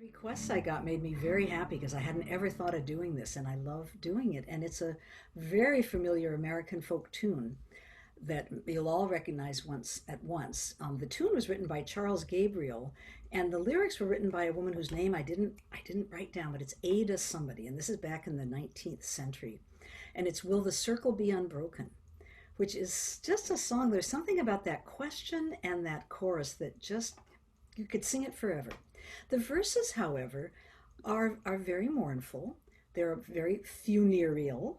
Requests I got made me very happy because I hadn't ever thought of doing this, and I love doing it. And it's a very familiar American folk tune that you'll all recognize once at once. The tune was written by Charles Gabriel, and the lyrics were written by a woman whose name I didn't write down, but it's Ada somebody, and this is back in the 19th century. And it's "Will the Circle Be Unbroken?" which is just a song. There's something about that question and that chorus that just, you could sing it forever. The verses, however, are very mournful. They're very funereal,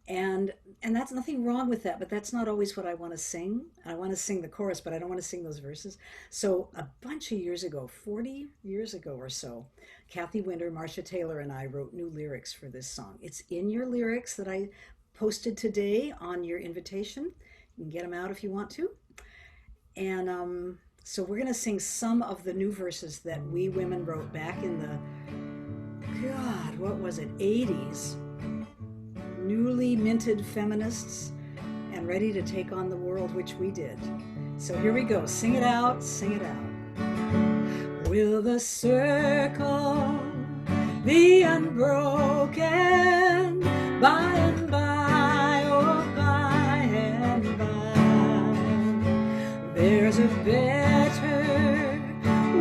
and that's nothing wrong with that. But that's not always what I want to sing. I want to sing the chorus, but I don't want to sing those verses. So a bunch of years ago, 40 years ago or so, Cathy Winter, Marcia Taylor, and I wrote new lyrics for this song. It's in your lyrics that I posted today on your invitation. You can get them out if you want to. And so we're going to sing some of the new verses that we women wrote back in the, God, what was it, 80s. Newly minted feminists and ready to take on the world, which we did. So here we go. Sing it out, sing it out. Will the circle be unbroken by and by, oh by and by? There's a better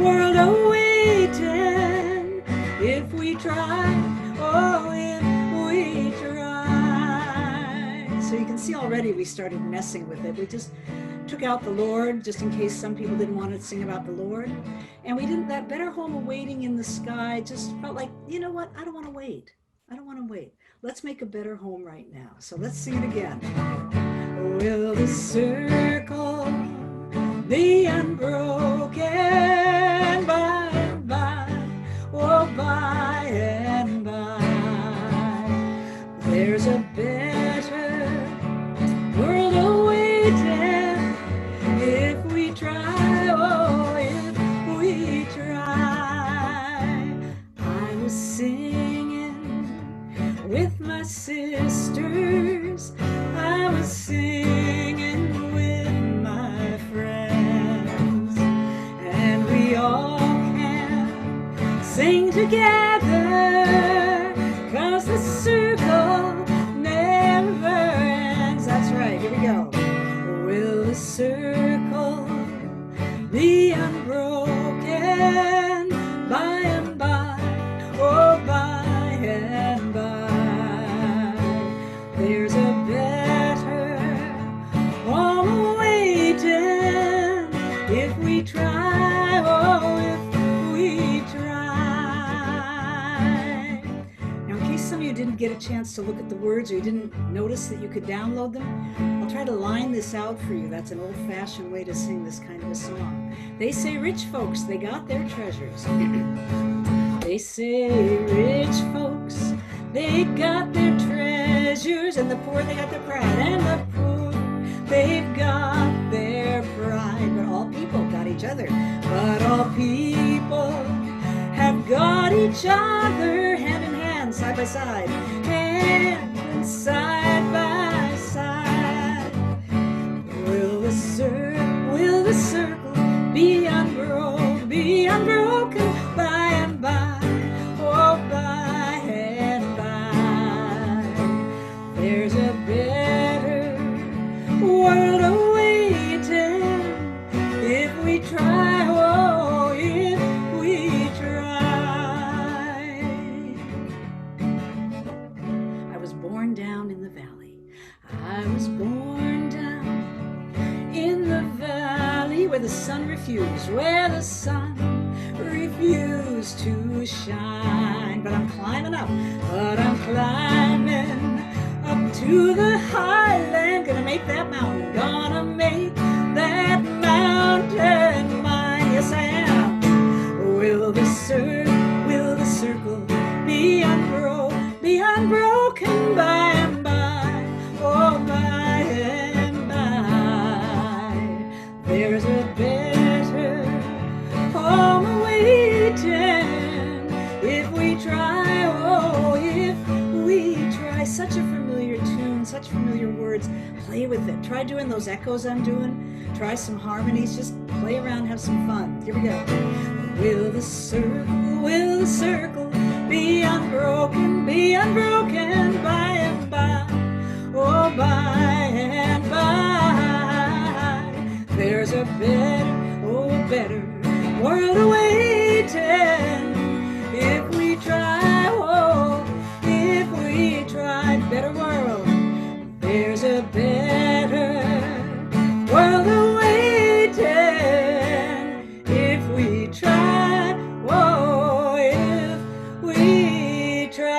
world awaiting if we try, oh if we try. So you can see already we started messing with it. We just took out the Lord, just in case some people didn't want to sing about the Lord. And we didn't, that better home awaiting in the sky just felt like, you know what, I don't want to wait. I don't want to wait. Let's make a better home right now. So let's sing it again. Will the circle be unbroken by and by, oh by and by? There's a better world awaiting if we try, oh if we try. I was singing with my sisters, I was singing with my friends, and we all can sing together, 'cause the circle never ends. That's right, here we go. Will the circle be unbroken by and by, oh by and by? There's a better home waiting if we try, oh if we try. Now, in case some of you didn't get a chance to look at the words, or you didn't notice that you could download them, I'll try to line this out for you. That's an old-fashioned way to sing this kind of a song. They say rich folks, they got their treasures. They say rich folks, they got their treasures, and the poor, they got their pride, and the poor, they've got their pride. But all people got each other. But all people have got each other, hand in hand, side by side, hand and side by side. Will the circle be unbroken by and by, oh by and by? There's a better world awaiting if we try, oh if we try. I was born down in the valley. I was born down in the valley where the sun refused, to shine. But I'm climbing up to the highland. Gonna make that mountain mine. Yes, I am. Will the circle be unbroken by and by, oh by and by? There's a better home awaiting if we try, oh if we try. Such a familiar tune, such familiar words. Play with it. Try doing those echoes I'm doing. Try some harmonies. Just play around, have some fun. Here we go. Will the circle be unbroken by and by? Oh, by and by. There's a better world awaiting if we try, oh, if we try. Better world. There's a better world awaiting if we try, oh, if we try.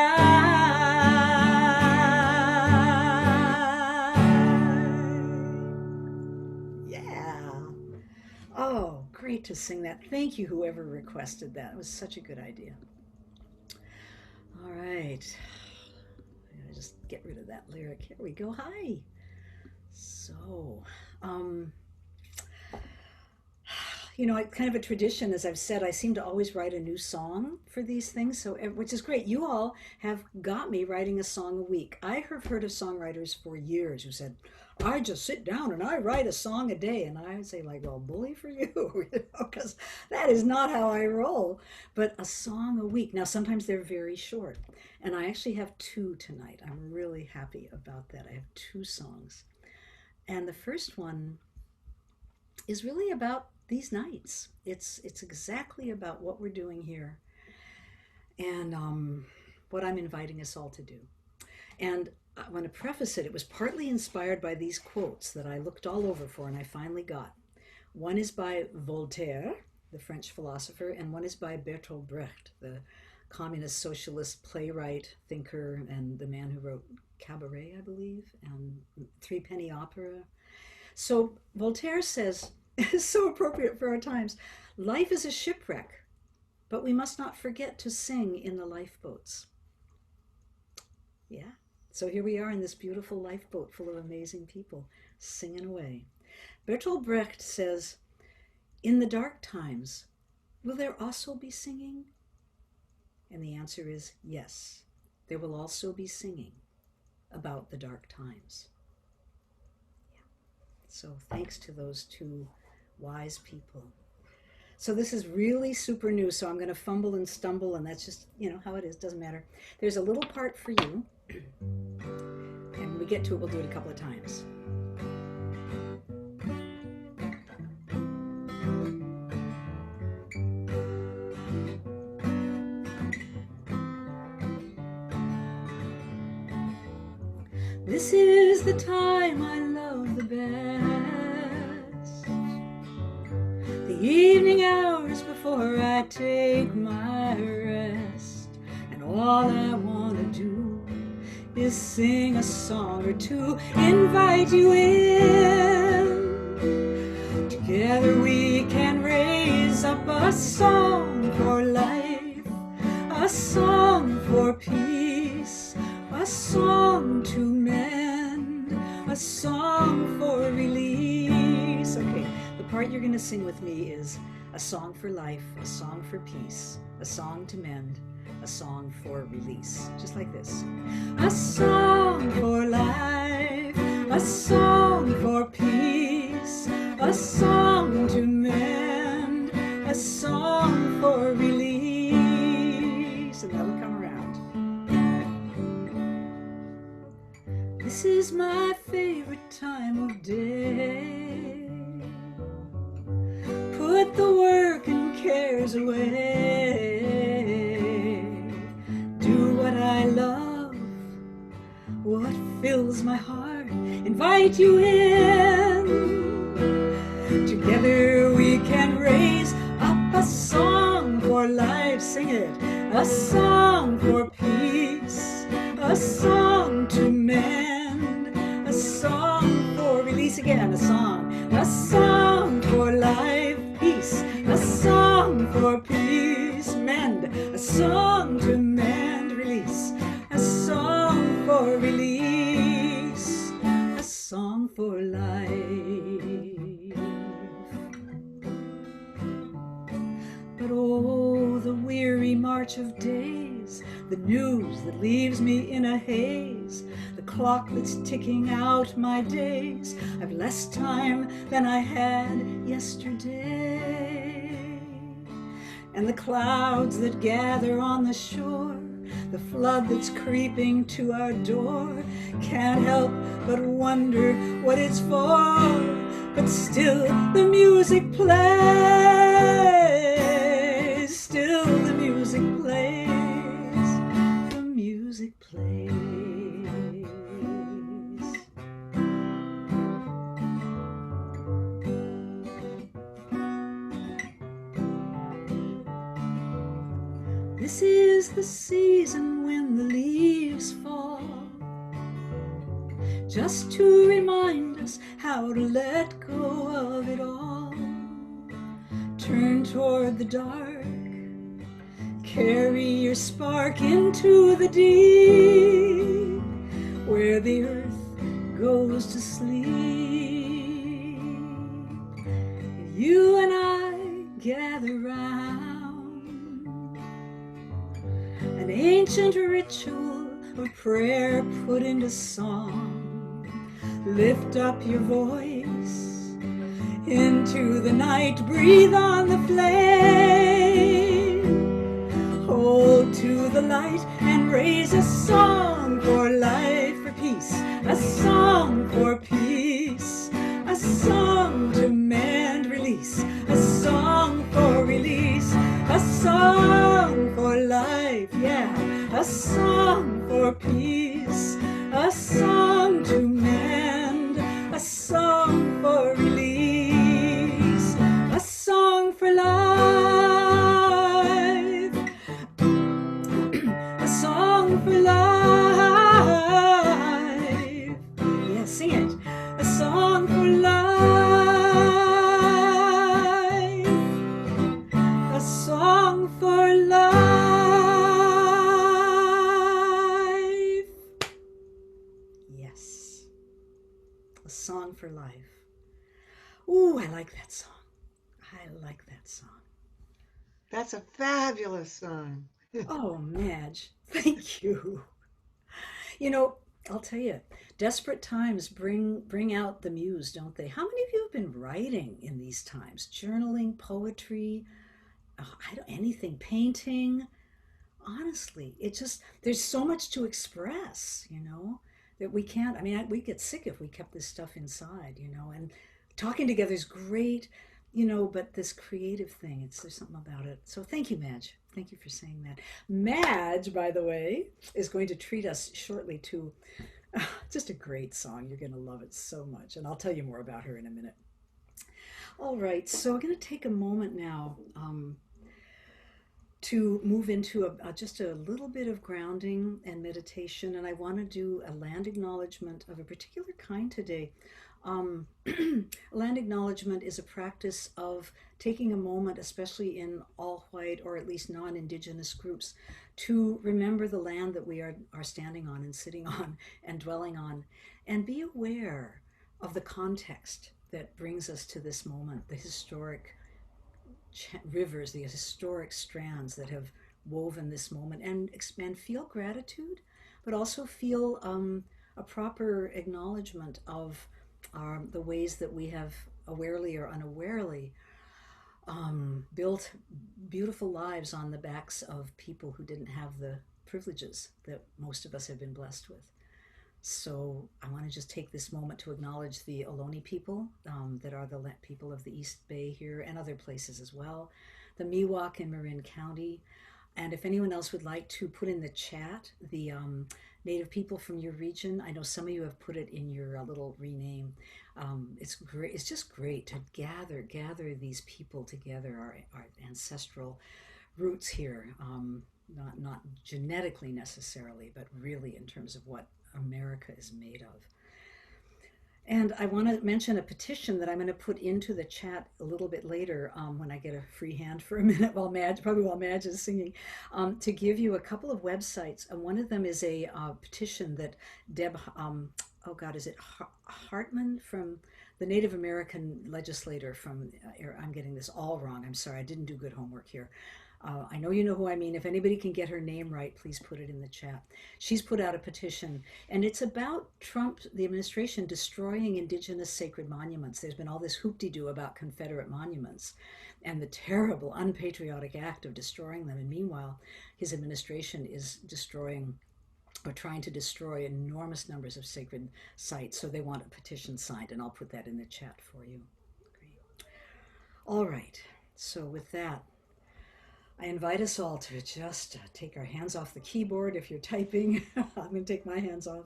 Yeah. Oh, great to sing that. Thank you, whoever requested that. It was such a good idea. All right. I'm gonna just get rid of that lyric. Here we go. Hi. So, um, kind of a tradition, as I've said, I seem to always write a new song for these things, so which is great. You all have got me writing a song a week. I have heard of songwriters for years who said, I just sit down and I write a song a day. And I would say, like, well, bully for you, because that is not how I roll. But a song a week. Now, sometimes they're very short. And I actually have two tonight. I'm really happy about that. I have two songs. And the first one is really about these nights. It's exactly about what we're doing here and what I'm inviting us all to do. And I want to preface it. It was partly inspired by these quotes that I looked all over for and I finally got. One is by Voltaire, the French philosopher, and one is by Bertolt Brecht, the communist socialist playwright, thinker, and the man who wrote Cabaret, I believe, and Threepenny Opera. So Voltaire says, it's so appropriate for our times, life is a shipwreck, but we must not forget to sing in the lifeboats. Yeah. So here we are in this beautiful lifeboat full of amazing people singing away. Bertolt Brecht says, in the dark times, will there also be singing? And the answer is yes. There will also be singing about the dark times. Yeah. So thanks to those two wise people. So this is really super new, so I'm going to fumble and stumble, and that's just, how it is, doesn't matter. There's a little part for you, and when we get to it, we'll do it a couple of times. This is the time I love the best, the evening hours before I take my rest, and all I want to do is sing a song or two, invite you in. Together we can raise up a song for life, a song for peace, a song to mend, a song for release. Okay, the part you're going to sing with me is a song for life, a song for peace, a song to mend, a song for release. Just like this. A song for life, a song for peace, a song to mend, a song for release. And that'll come around. This is my favorite time of day. Put the work and cares away. Do what I love, what fills my heart. Invite you in. Together we can raise up a song for life. Sing it. A song for peace, a song to mend, a song for release. Again, a song for life, peace, a song for peace, mend, a song to mend, release, a song for release, a song for life. But oh, the weary march of days, the news that leaves me in a haze, the clock that's ticking out my days. I've less time than I had yesterday. and the clouds that gather on the shore, the flood that's creeping to our door. Can't help but wonder what it's for, but still the music plays, still the music plays, the music plays. This is the season when the leaves fall, just to remind us how to let go of it all. Turn toward the dark, carry your spark into the deep, where the earth goes to sleep. You and I gather round an ancient ritual of prayer put into song. Lift up your voice into the night, breathe on the flame, hold to the light and raise a song for life, for peace, a song for peace, a song to mend, release, a song for release, a song for life, yeah, a song for peace, a song to mend, a song for release, a song for life, a song for life. Yeah, sing it. A song for life, a song for life. Yes, a song for life. Ooh, I like that song. I like that song. That's a fabulous song. Oh, Madge, thank you. You know, I'll tell you, desperate times bring out the muse, don't they? How many of you have been writing in these times? Journaling, poetry, anything, painting? Honestly, it just, there's so much to express, that we can't. I mean, we'd get sick if we kept this stuff inside, and talking together is great, but this creative thing, there's something about it. So thank you, Madge. Thank you for saying that. Madge, by the way, is going to treat us shortly to just a great song. You're going to love it so much. And I'll tell you more about her in a minute. All right, so I'm going to take a moment now to move into just a little bit of grounding and meditation. And I want to do a land acknowledgement of a particular kind today. Land acknowledgement is a practice of taking a moment, especially in all white or at least non-Indigenous groups, to remember the land that we are standing on and sitting on and dwelling on, and be aware of the context that brings us to this moment, the historic rivers, the historic strands that have woven this moment, and feel gratitude, but also feel a proper acknowledgement of the ways that we have, awarely or unawarely, built beautiful lives on the backs of people who didn't have the privileges that most of us have been blessed with. So I want to just take this moment to acknowledge the Ohlone people that are the people of the East Bay here and other places as well, the Miwok in Marin County. And if anyone else would like to put in the chat the Native people from your region, I know some of you have put it in your little rename. It's great. It's just great to gather these people together, our ancestral roots here, not genetically necessarily, but really in terms of what America is made of. And I want to mention a petition that I'm going to put into the chat a little bit later when I get a free hand for a minute while Madge is singing, to give you a couple of websites. And one of them is a petition that Deb, is it Hartman, from the Native American legislator from, I'm getting this all wrong, I'm sorry, I didn't do good homework here. I know you know who I mean. If anybody can get her name right, please put it in the chat. She's put out a petition, and it's about Trump, the administration, destroying indigenous sacred monuments. There's been all this hoop-de-doo about Confederate monuments and the terrible, unpatriotic act of destroying them. And meanwhile, his administration is destroying or trying to destroy enormous numbers of sacred sites. So they want a petition signed, and I'll put that in the chat for you. Great. All right. So with that, I invite us all to just take our hands off the keyboard if you're typing. I'm going to take my hands off.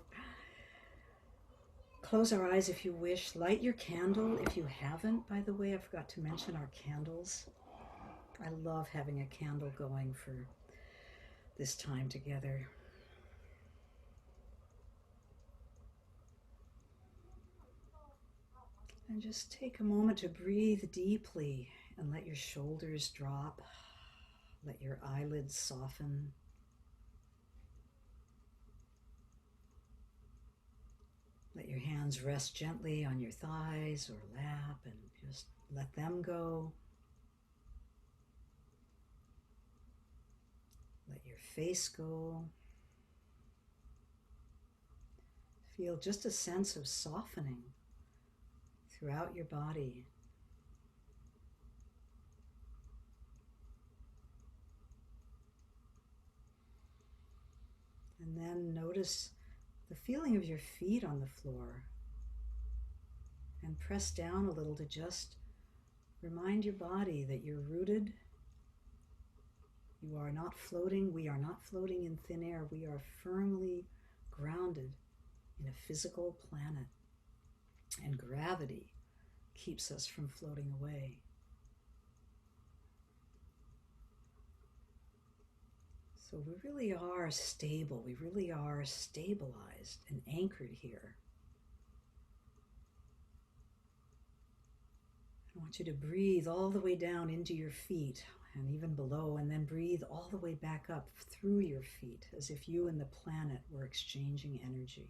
Close our eyes if you wish. Light your candle if you haven't. By the way, I forgot to mention our candles. I love having a candle going for this time together. And just take a moment to breathe deeply and let your shoulders drop. Let your eyelids soften. Let your hands rest gently on your thighs or lap and just let them go. Let your face go. Feel just a sense of softening throughout your body. And then notice the feeling of your feet on the floor. And press down a little to just remind your body that you're rooted. You are not floating. We are not floating in thin air. We are firmly grounded in a physical planet. And gravity keeps us from floating away. So we really are stable. We really are stabilized and anchored here. I want you to breathe all the way down into your feet and even below, and then breathe all the way back up through your feet as if you and the planet were exchanging energy.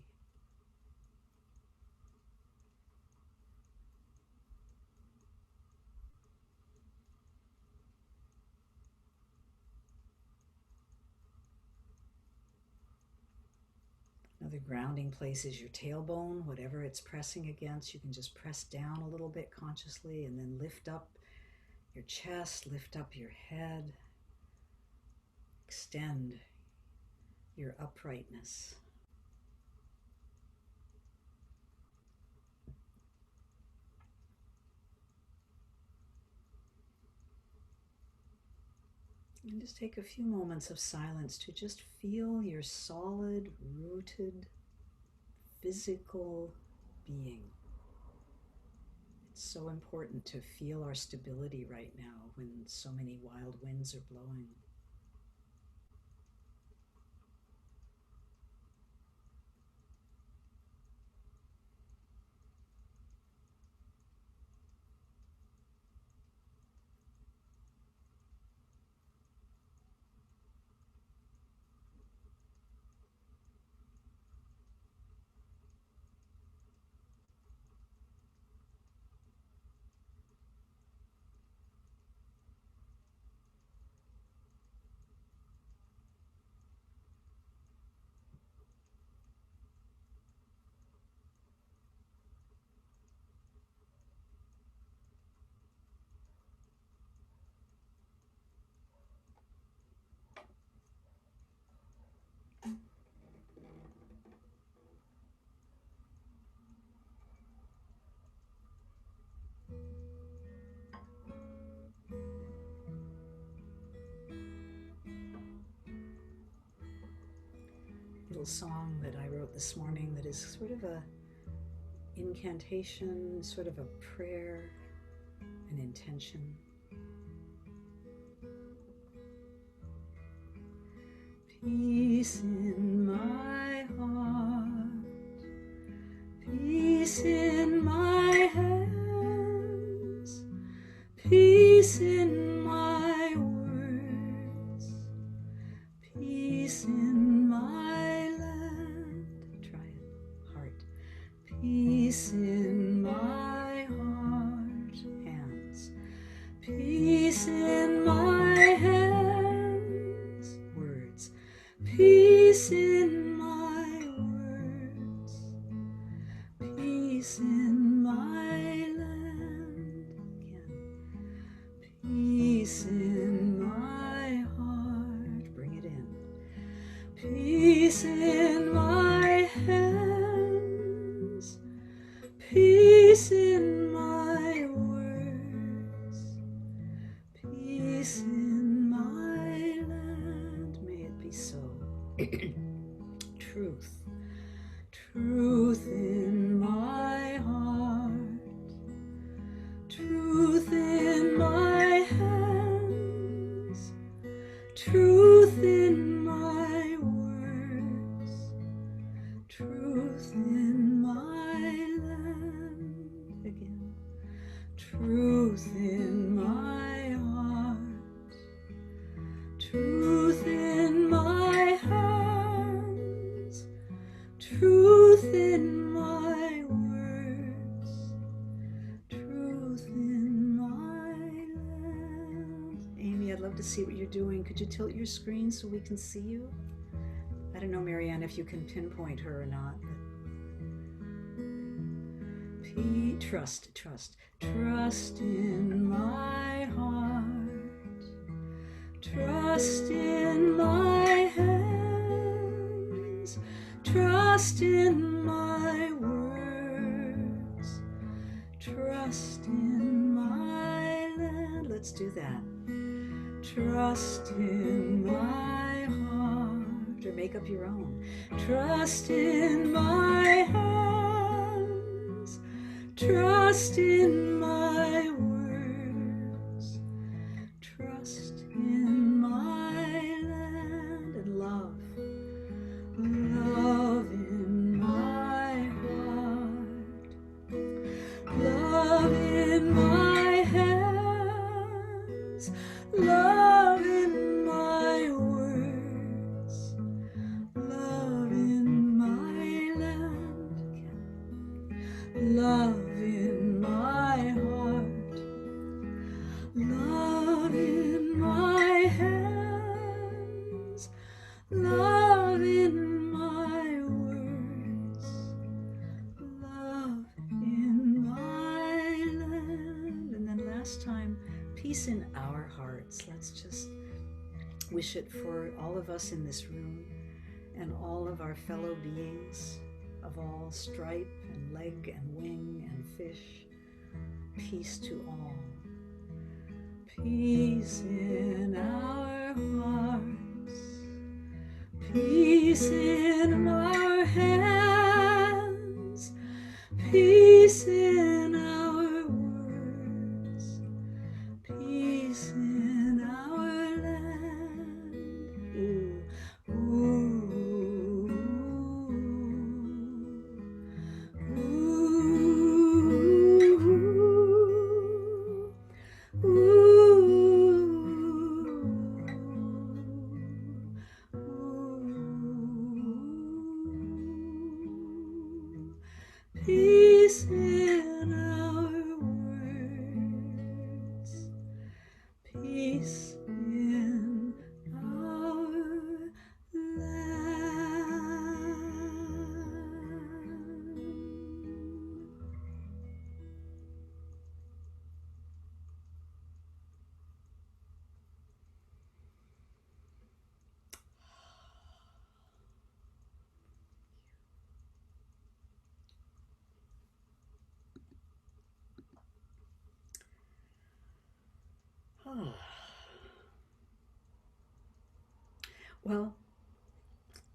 Another grounding place is your tailbone. Whatever it's pressing against, you can just press down a little bit consciously and then lift up your chest, lift up your head, extend your uprightness. And just take a few moments of silence to just feel your solid, rooted, physical being. It's so important to feel our stability right now when so many wild winds are blowing. Little song that I wrote this morning that is sort of a incantation, sort of a prayer, an intention. Peace in my heart, peace in my hands, peace in my words, peace in my land. Try it, heart. Peace in my heart, hands. Peace in my hands. Peace in my heart. Bring it in. Peace in my hands. Peace in my words. Peace in my land. May it be so. Truth. Truth in my heart. Truth in my hands. Truth in my words. Truth in my land. Again. Truth in my heart. Truth in my hands. Truth in my words. Truth in my land. Amy, I'd love to see what you're doing. Could you tilt your screen so we can see you? I don't know, Marianne, if you can pinpoint her or not. Trust, trust. Trust in my heart. Trust in my hands. Trust in my words. Trust in my land. Let's do that. Trust in my heart. Or make up your own. Trust in my hands. Trust in my words. Trust in my land. And love. Love in my heart. Love in my hands. Love in my words. Love in my land. Love in my heart. Love in my hands. Love in my words. Love in my land. And then last time, peace in our hearts. Let's just wish it for all of us in this room and all of our fellow beings of all stripe and leg and wing and fish. Peace to all. Peace in our hearts. Peace in our hands. Peace in our words. Peace in our land. Ooh, ooh, ooh, ooh, ooh. Peace in our words. Peace in our land. Oh. Well,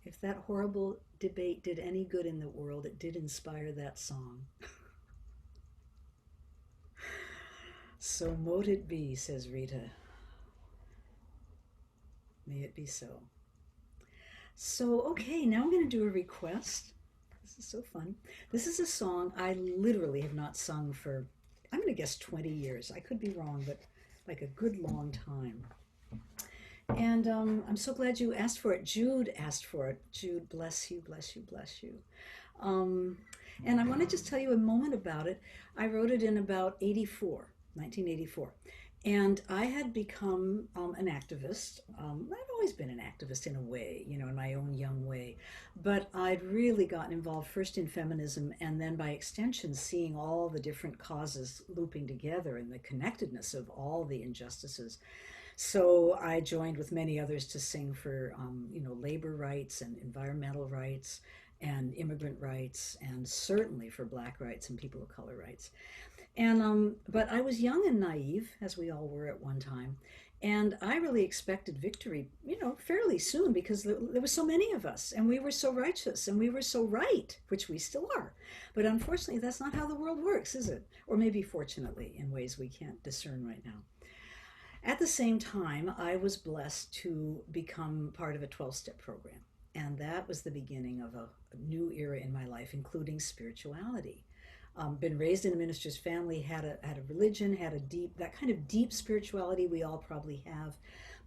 if that horrible debate did any good in the world, it did inspire that song. So mote it be, says Rita. May it be so. So, okay, now I'm going to do a request. This is so fun. This is a song I literally have not sung for, I'm going to guess 20 years. I could be wrong, but like a good long time. And I'm so glad you asked for it. Jude asked for it. Jude, bless you, bless you, bless you. And I want to just tell you a moment about it. I wrote it in about 1984. And I had become an activist. I've always been an activist in a way, you know, in my own young way. But I'd really gotten involved first in feminism and then by extension, seeing all the different causes looping together and the connectedness of all the injustices. So I joined with many others to sing for, you know, labor rights and environmental rights and immigrant rights, and certainly for Black rights and people of color rights. And but I was young and naive, as we all were at one time, and I really expected victory, you know, fairly soon because there were so many of us, and we were so righteous, and we were so right, which we still are. But unfortunately, that's not how the world works, is it? Or maybe fortunately, in ways we can't discern right now. At the same time, I was blessed to become part of a 12-step program. And that was the beginning of a new era in my life, including spirituality. Been raised in a minister's family, had a religion, had a deep, that kind of deep spirituality we all probably have,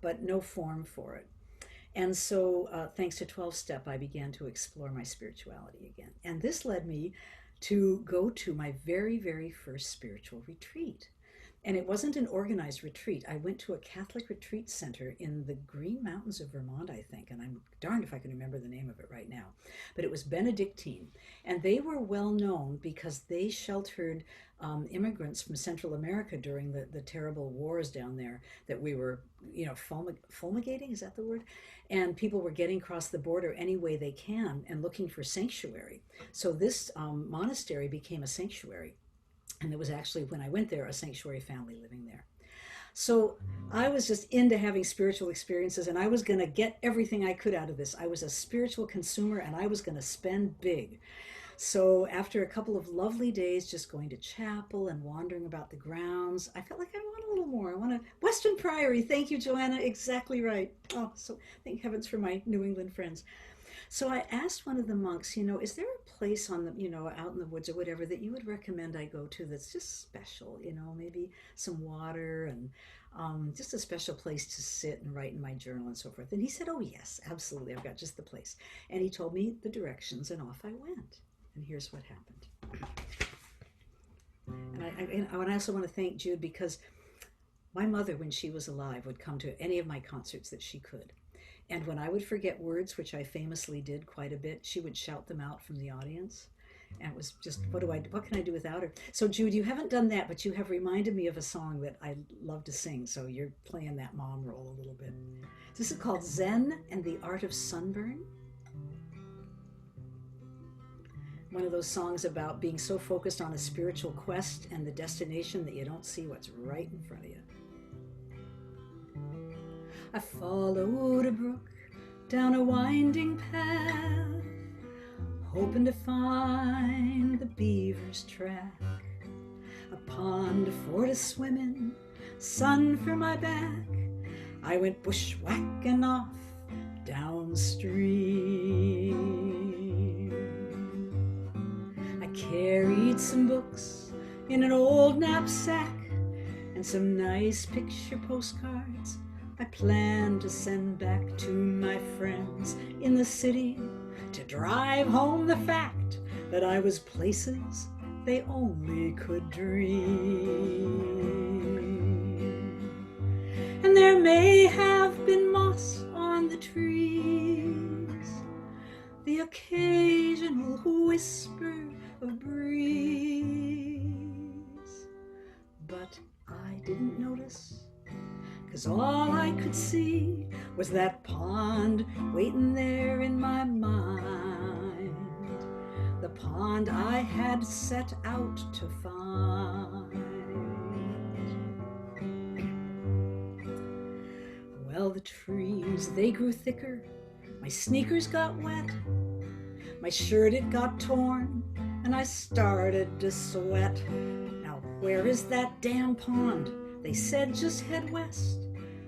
but no form for it. And so, thanks to 12 Step, I began to explore my spirituality again. And this led me to go to my very, very first spiritual retreat. And it wasn't an organized retreat. I went to a Catholic retreat center in the Green Mountains of Vermont, I think, and I'm darned if I can remember the name of it right now. But it was Benedictine, and they were well known because they sheltered immigrants from Central America during the terrible wars down there that we were, you know, fulmigating, is that the word? And people were getting across the border any way they can and looking for sanctuary. So this monastery became a sanctuary. And there was actually, when I went there, a sanctuary family living there. So I was just into having spiritual experiences, and I was going to get everything I could out of this. I was a spiritual consumer, and I was going to spend big. So after a couple of lovely days just going to chapel and wandering about the grounds, I felt like I want a little more. I want a Western Priory. Thank you, Joanna. Exactly right. Oh, so thank heavens for my New England friends. So I asked one of the monks, you know, is there a place on the, you know, out in the woods or whatever that you would recommend I go to that's just special, you know, maybe some water and just a special place to sit and write in my journal and so forth. And he said, oh, yes, absolutely. I've got just the place. And he told me the directions and off I went. And here's what happened. And I also want to thank Jude because my mother, when she was alive, would come to any of my concerts that she could. And when I would forget words, which I famously did quite a bit, she would shout them out from the audience. And it was just, what can I do without her? So Jude, you haven't done that, but you have reminded me of a song that I love to sing. So you're playing that mom role a little bit. This is called Zen and the Art of Sunburn. One of those songs about being so focused on a spiritual quest and the destination that you don't see what's right in front of you. I followed a brook down a winding path, hoping to find the beaver's track. A pond for to swim in, sun for my back. I went bushwhacking off downstream. I carried some books in an old knapsack and some nice picture postcards I plan to send back to my friends in the city to drive home the fact that I was places they only could dream. And there may have been moss on the trees, the occasional whisper of breeze, but I didn't notice. 'Cause all I could see was that pond waiting there in my mind, the pond I had set out to find. Well, the trees, they grew thicker, my sneakers got wet, my shirt, it got torn, and I started to sweat. Now, where is that damn pond? They said just head west.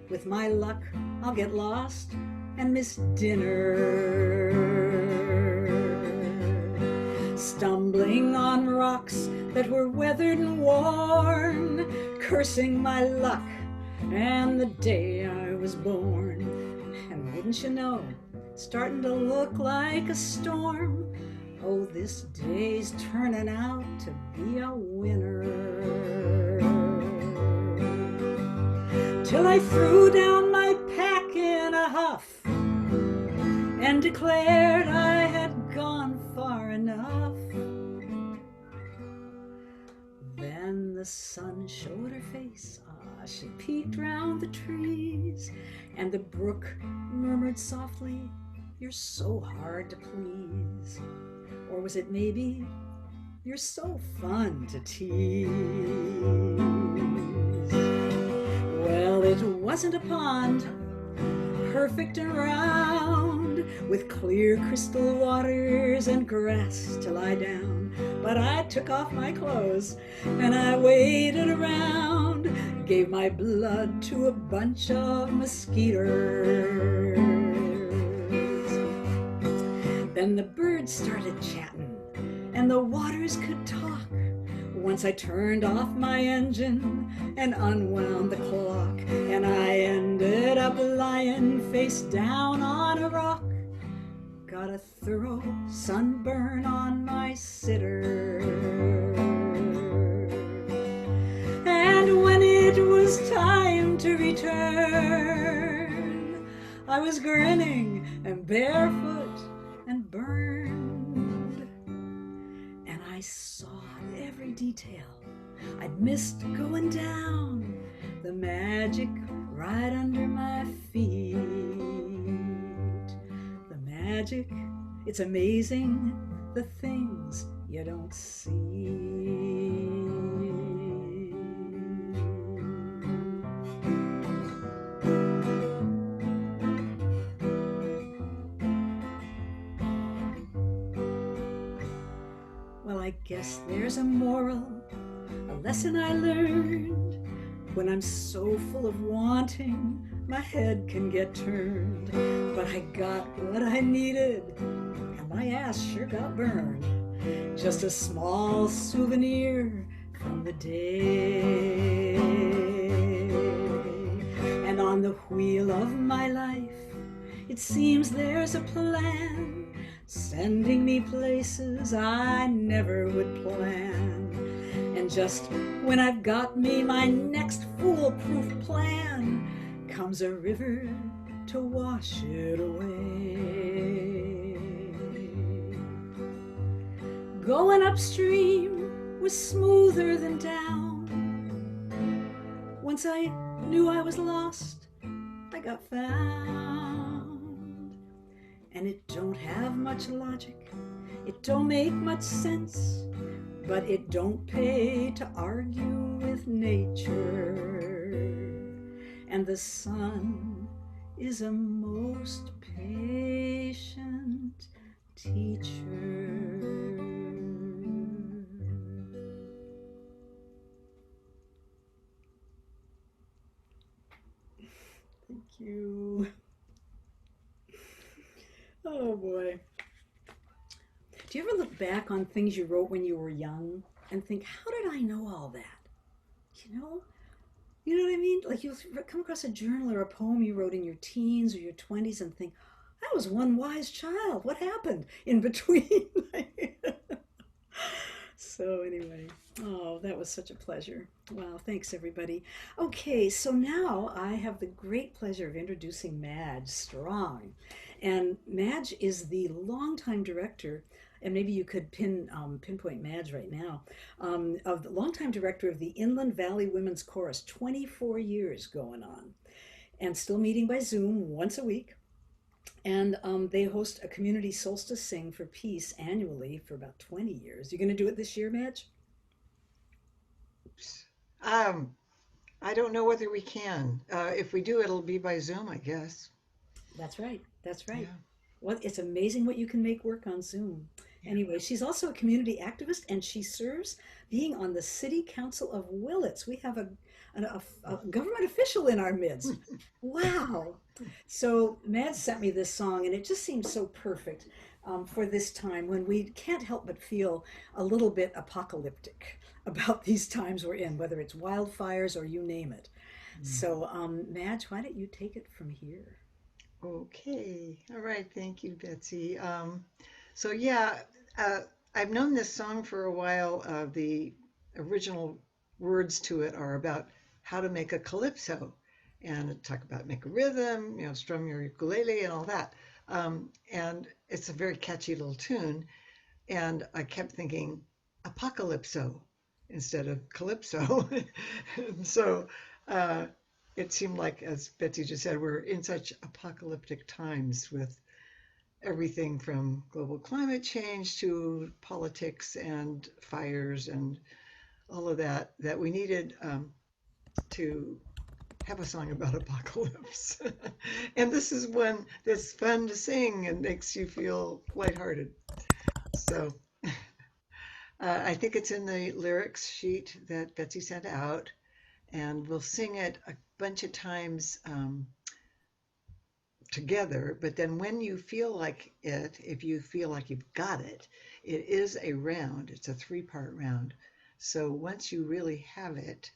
With my luck, I'll get lost and miss dinner. Stumbling on rocks that were weathered and worn, cursing my luck and the day I was born. And wouldn't you know, starting to look like a storm. Oh, this day's turning out to be a winner. till I threw down my pack in a huff and declared I had gone far enough. Then the sun showed her face, she peeked round the trees, and the brook murmured softly, "You're so hard to please." Or was it maybe, "You're so fun to tease"? Well, it wasn't a pond, perfect and round, with clear crystal waters and grass to lie down. But I took off my clothes and I waded around, gave my blood to a bunch of mosquitoes. Then the birds started chatting and the waters could talk. Once I turned off my engine and unwound the clock, and I ended up lying face down on a rock. Got a thorough sunburn on my sitter. And when it was time to return, I was grinning and barefoot and burned. And I saw every detail I'd missed going down, the magic right under my feet. The magic, it's amazing, the things you don't see. Well, I guess there's a moral, a lesson I learned. When I'm so full of wanting, my head can get turned. But I got what I needed, and my ass sure got burned. Just a small souvenir from the day. And on the wheel of my life, it seems there's a plan, sending me places I never would plan. And just when I've got me my next foolproof plan, comes a river to wash it away. Going upstream was smoother than down. Once I knew I was lost, I got found. And it don't have much logic, it don't make much sense, but it don't pay to argue with nature. And the sun is a most patient teacher. Thank you. Oh boy. Do you ever look back on things you wrote when you were young and think, how did I know all that? You know? You know what I mean? Like you'll come across a journal or a poem you wrote in your teens or your 20s and think, I was one wise child. What happened in between? So anyway, oh, that was such a pleasure. Wow, thanks everybody. Okay, so now I have the great pleasure of introducing Madge Strong. And Madge is the longtime director, and maybe you could pinpoint Madge right now, of the longtime director of the Inland Valley Women's Chorus, 24 years going on, and still meeting by Zoom once a week. And they host a community solstice sing for peace annually for about 20 years. You going to do it this year, Madge? Oops. I don't know whether we can. If we do, it'll be by Zoom, I guess. That's right. That's right. Yeah. Well, it's amazing what you can make work on Zoom. Yeah. Anyway, she's also a community activist and she serves being on the City Council of Willits. We have a government official in our midst. Wow. So Matt sent me this song and it just seems so perfect for this time when we can't help but feel a little bit apocalyptic about these times we're in, whether it's wildfires or you name it. So Madge, why don't you take it from here? Okay. All right. Thank you, Betsy. So yeah, I've known this song for a while. The original words to it are about how to make a calypso. and talk about make a rhythm, strum your ukulele and all that. And it's a very catchy little tune. And I kept thinking Apocalypse-o instead of Calypso. And so uh, it seemed like, as Betsy just said, we're in such apocalyptic times with everything from global climate change to politics and fires and all of that, that we needed to have a song about apocalypse. And this is one that's fun to sing and makes you feel lighthearted. So I think it's in the lyrics sheet that Betsy sent out, and we'll sing it a bunch of times together. But then when you feel like it, if you feel like you've got it, it is a round. It's a three-part round. So once you really have it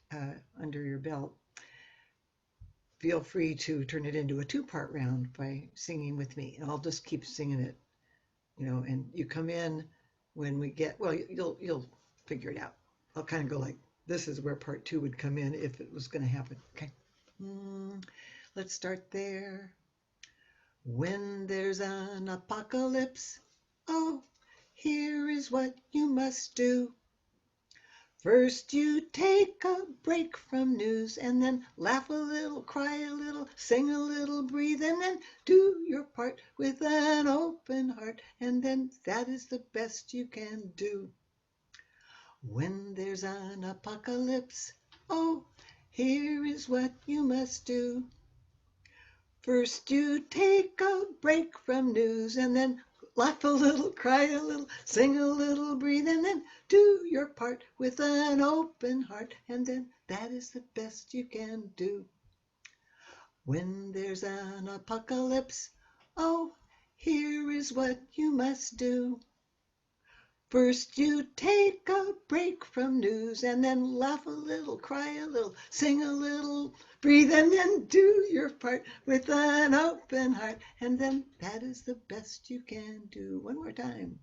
under your belt, feel free to turn it into a two-part round by singing with me. And I'll just keep singing it, and you come in when we get, well, you'll figure it out. I'll kind of go like, this is where part two would come in if it was going to happen. Okay. Let's start there. When there's an apocalypse, oh, here is what you must do. First you take a break from news and then laugh a little, cry a little, sing a little, breathe, and then do your part with an open heart, and then that is the best you can do. When there's an apocalypse, oh, here is what you must do. First you take a break from news and then laugh a little, cry a little, sing a little, breathe, and then do your part with an open heart, and then that is the best you can do. When there's an apocalypse, oh, here is what you must do. First you take a break from news and then laugh a little, cry a little, sing a little, breathe, and then do your part with an open heart, and then that is the best you can do. One more time.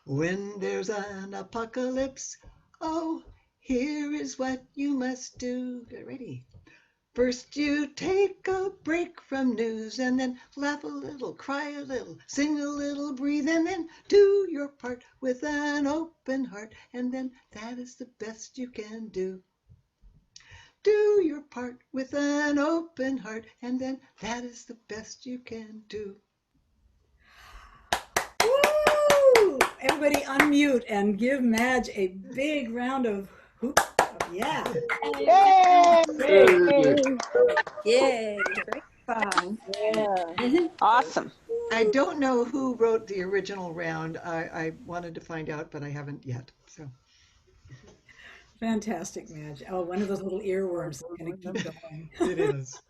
When there's an apocalypse, oh, here is what you must do. Get ready. First you take a break from news and then laugh a little, cry a little, sing a little, breathe, and then do your part with an open heart, and then that is the best you can do. Do your part with an open heart, and then that is the best you can do. Woo! Everybody unmute and give Madge a big round of hoop. Yeah. Yay! Great. Yay, great song. Yeah. Awesome. I don't know who wrote the original round. I wanted to find out, but I haven't yet. So Fantastic, Madge. Oh, one of those little earworms that's going to keep going. it is.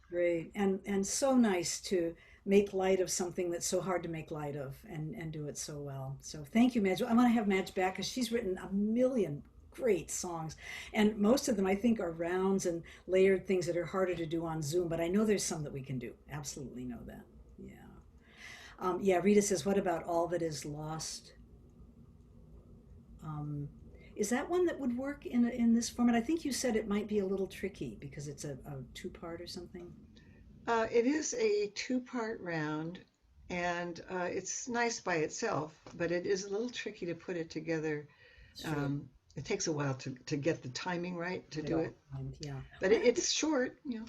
Great. And so nice to make light of something that's so hard to make light of and do it so well. So thank you, Madge. I want to have Madge back because she's written a million great songs. And most of them I think are rounds and layered things that are harder to do on Zoom, but I know there's some that we can do. Absolutely know that. Yeah. Yeah, Rita says, what about All That Is Lost? Um, is that one that would work in this format? I think you said it might be a little tricky because it's a two-part or something. It is a two-part round, and it's nice by itself, but it is a little tricky to put it together. It's true. It takes a while to get the timing right to Right do all it, the time, yeah. but it's short, Why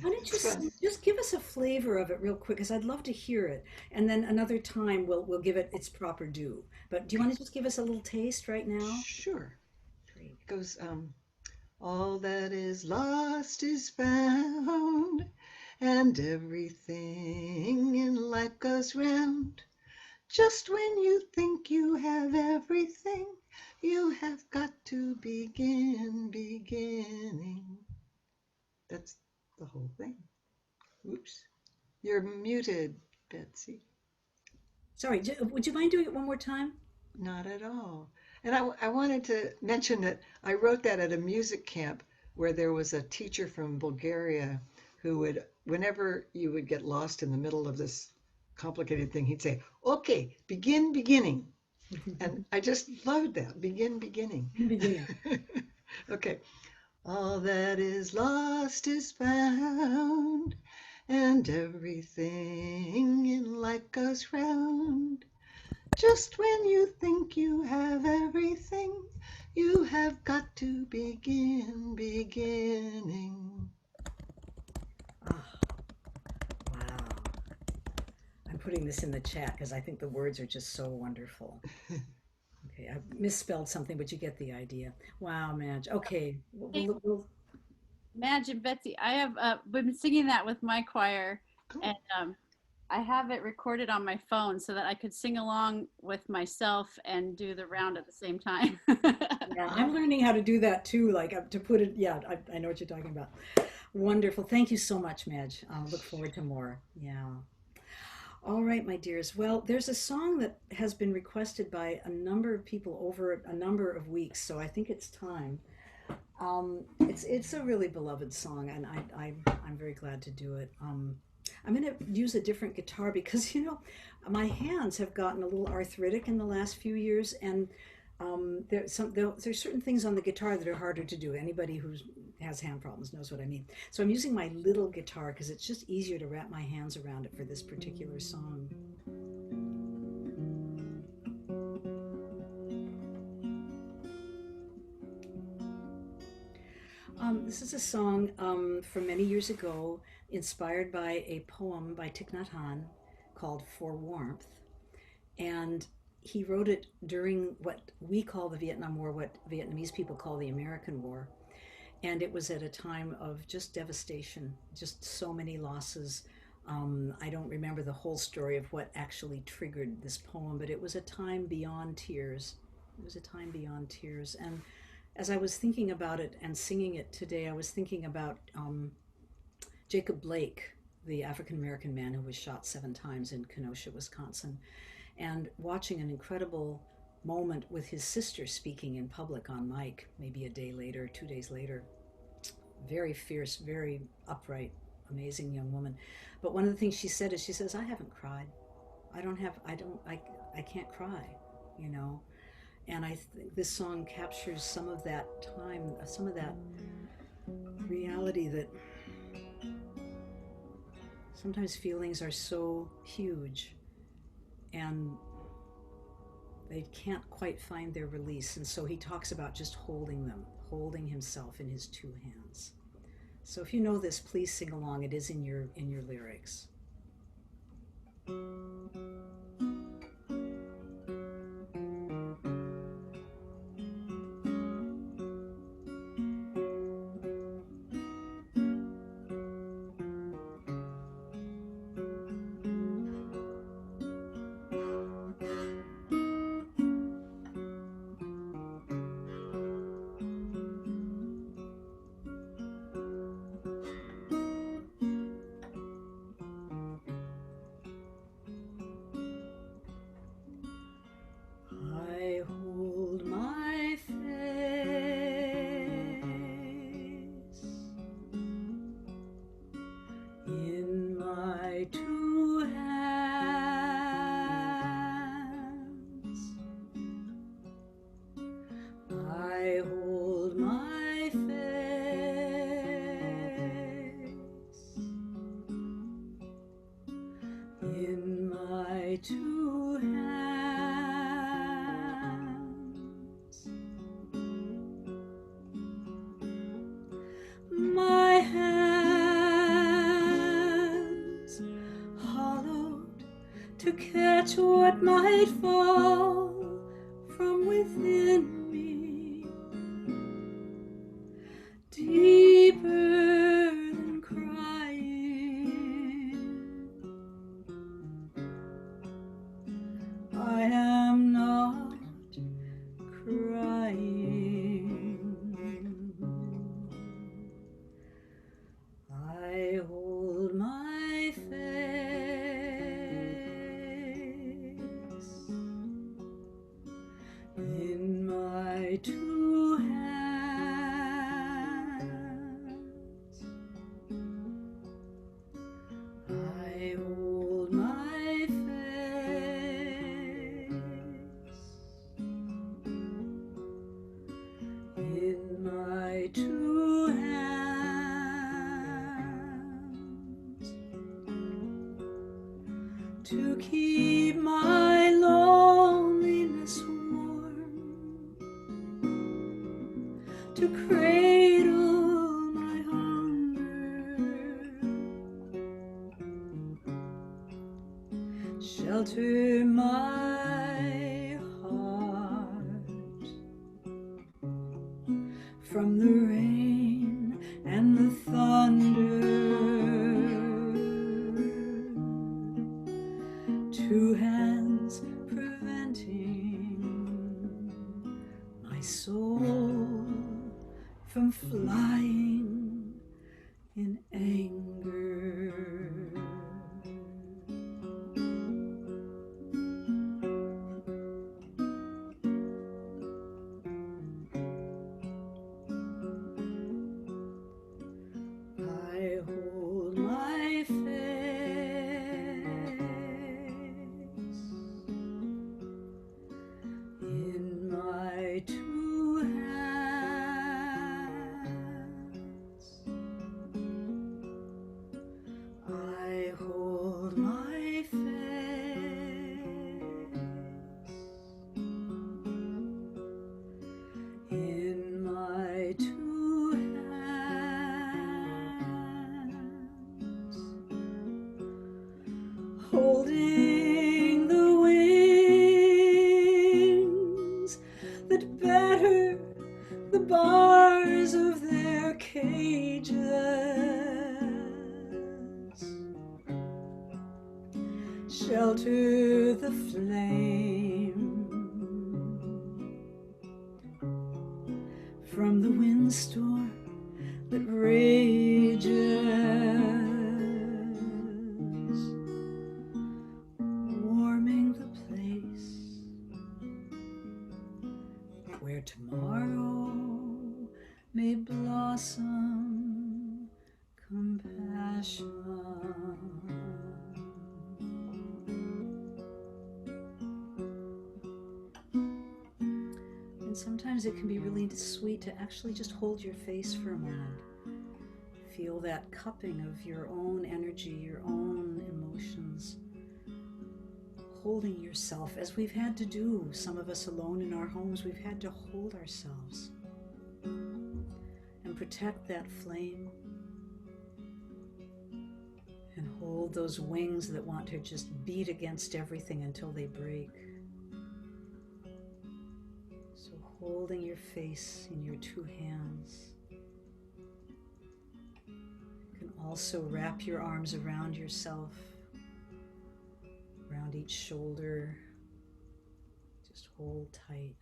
don't you it's fun. just give us a flavor of it real quick? Because I'd love to hear it, and then another time we'll give it its proper due. But do you want to just give us a little taste right now? Sure. Great. It goes, all that is lost is found, and everything in life goes round. Just when you think you have everything, you have got to begin beginning. That's the whole thing. Oops. You're muted, Betsy. Sorry, would you mind doing it one more time? Not at all. And I wanted to mention that I wrote that at a music camp where there was a teacher from Bulgaria who would, whenever you would get lost in the middle of this complicated thing, he'd say, okay, begin beginning. And I just loved that, begin beginning. Beginning. Okay. All that is lost is found, and everything in life goes round. Just when you think you have everything, you have got to begin beginning. Ah, wow. I'm putting this in the chat because I think the words are just so wonderful. Okay, I misspelled something, but you get the idea. Wow, Madge. Okay, Hey, we'll Madge and Betsy, I have been singing that with my choir, Cool. and I have it recorded on my phone so that I could sing along with myself and do the round at the same time. yeah, I'm learning how to do that too, like to put it, yeah, I know what you're talking about. Wonderful. Thank you so much, Madge. Look forward to more. Yeah. All right, my dears. Well, there's a song that has been requested by a number of people over a number of weeks, so I think it's time. It's a really beloved song, and I'm very glad to do it. I'm going to use a different guitar because my hands have gotten a little arthritic in the last few years, and there's certain things on the guitar that are harder to do. Anybody who has hand problems knows what I mean. So I'm using my little guitar because it's just easier to wrap my hands around it for this particular song. This is a song from many years ago, inspired by a poem by Thich Nhat Hanh called For Warmth. And he wrote it during what we call the Vietnam War, what Vietnamese people call the American War. And it was at a time of just devastation, just so many losses. I don't remember the whole story of what actually triggered this poem, but it was a time beyond tears. It was a time beyond tears. And as I was thinking about it and singing it today, I was thinking about Jacob Blake, the African American man who was shot 7 times in Kenosha, Wisconsin, and watching an incredible moment with his sister speaking in public on mic, maybe a day later, 2 days later. Very fierce, very upright, amazing young woman. But one of the things she said is, she says, I haven't cried. I can't cry, you know. And I think this song captures some of that time, some of that reality that sometimes feelings are so huge and they can't quite find their release. And so he talks about just holding them, holding himself in his 2 hands. So if you know this, please sing along. It is in your lyrics. I hold my face in my 2 hands. I hold my face in my 2 hands. My hands hollowed to catch what might fall from within me, deeper than crying. I am not crying. I hold my face in my to keep my loneliness warm, to cradle my hunger, shelter my heart from the rain and the thunder. Two hands preventing my soul from flying in anger. I hold my face in my two hands. I hold my face in my two hands, holding the wings that batter the bars of their cages, shelter the flame from the windstorm that rages, warming the place where tomorrow may blossom compassion. And sometimes it can be really sweet to actually just hold your face for a moment. Feel that cupping of your own energy, your own emotions. Holding yourself, as we've had to do, some of us alone in our homes, we've had to hold ourselves and protect that flame and hold those wings that want to just beat against everything until they break. So holding your face in your two hands. You can also wrap your arms around yourself, around each shoulder. Just hold tight.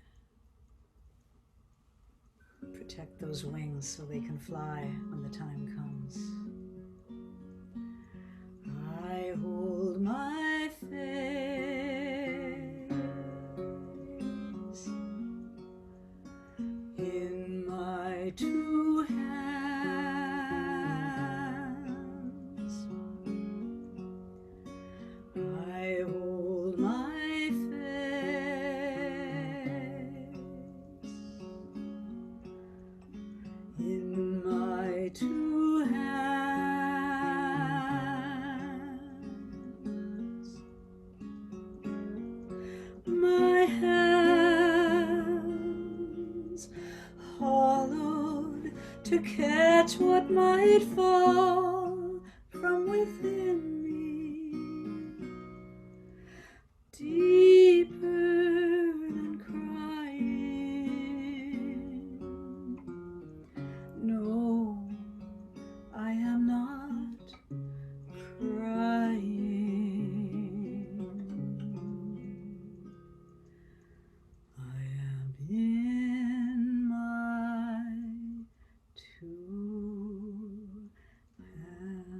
Protect those wings so they can fly when the time comes. I hold my face in my two hands. I hold my face in my two hands. My hands hollowed to catch what might fall from within me, deeper than crying. No, I am not crying. I am in my two hands.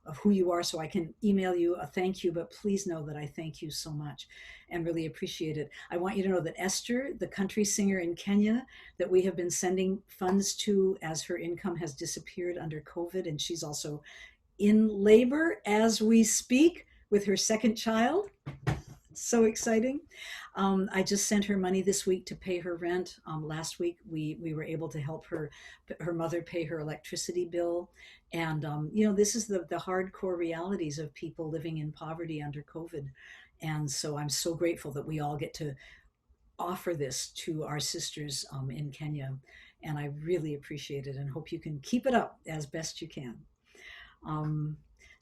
of who you are so I can email you a thank you, but please know that I thank you so much and really appreciate it. I want you to know that Esther, the country singer in Kenya, that we have been sending funds to as her income has disappeared under COVID, and she's also in labor as we speak with her second child. So exciting. I just sent her money this week to pay her rent. Last week we were able to help her mother pay her electricity bill. And this is the hardcore realities of people living in poverty under COVID. And so I'm so grateful that we all get to offer this to our sisters in Kenya. And I really appreciate it and hope you can keep it up as best you can.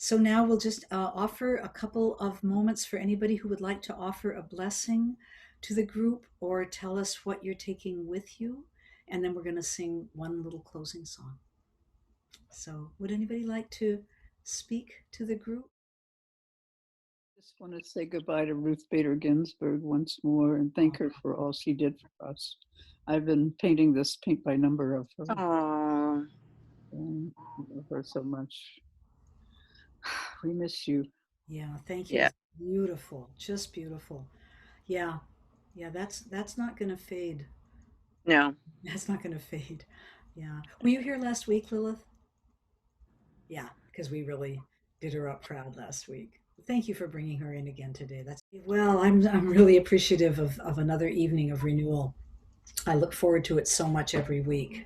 So now we'll just offer a couple of moments for anybody who would like to offer a blessing to the group or tell us what you're taking with you. And then we're going to sing one little closing song. So would anybody like to speak to the group? I just want to say goodbye to Ruth Bader Ginsburg once more and thank her for all she did for us. I've been painting this paint by number of her. Oh, And I love her so much. We miss you. Yeah, thank you. yeah. Beautiful, just beautiful. Yeah, that's not going to fade. No. That's not going to fade. Yeah. Were you here last week, Lilith? Yeah, because we really did her up proud last week. Thank you for bringing her in again today. That's well, I'm really appreciative of another evening of renewal. I look forward to it so much every week.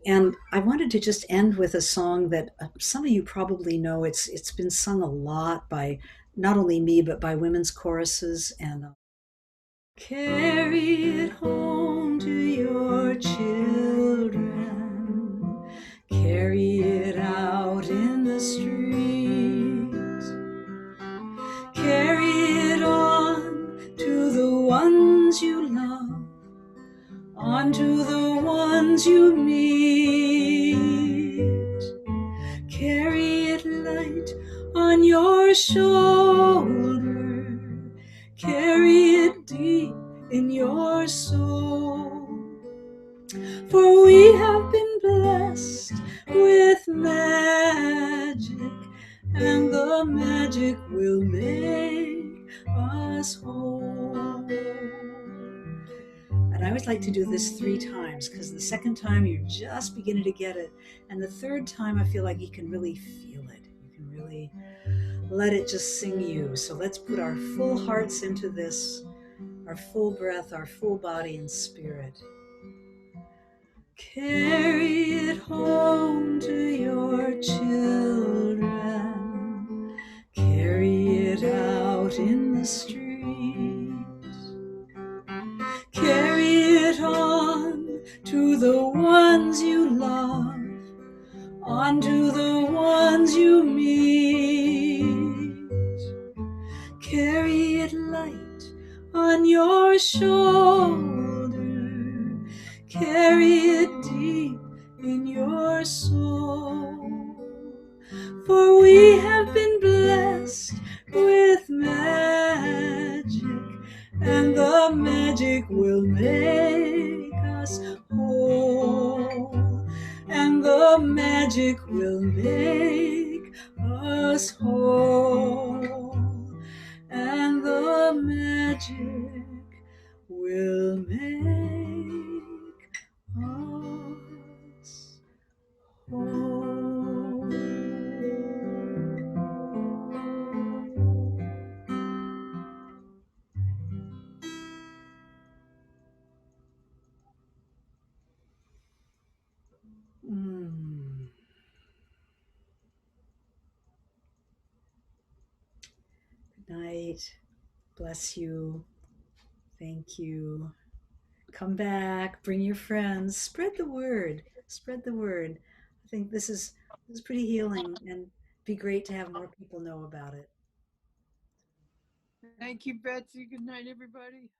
And I wanted to just end with a song that some of you probably know. It's been sung a lot by not only me but by women's choruses. And carry it home to your children, carry it out in the street, carry it on to the ones you love, on to the ones you meet. Carry it light on your shoulder, carry it deep in your soul. For we have been blessed with magic, and the magic will make us whole. And I always like to do this 3 times because the second time you're just beginning to get it. And the third time I feel like you can really feel it. You can really let it just sing you. So let's put our full hearts into this, our full breath, our full body and spirit. Carry it home to your children, carry it out in the streets, carry it on to the ones you love, on to the ones you meet. Carry it light on your shoulder, carry it deep in your soul. For we have been blessed with magic, and the magic will make us whole. And the magic will make us whole. And the magic will make us whole. Good night. Bless you. Thank you. Come back. Bring your friends. Spread the word. Spread the word. I think this is pretty healing, and be great to have more people know about it. Thank you, Betsy. Good night, everybody.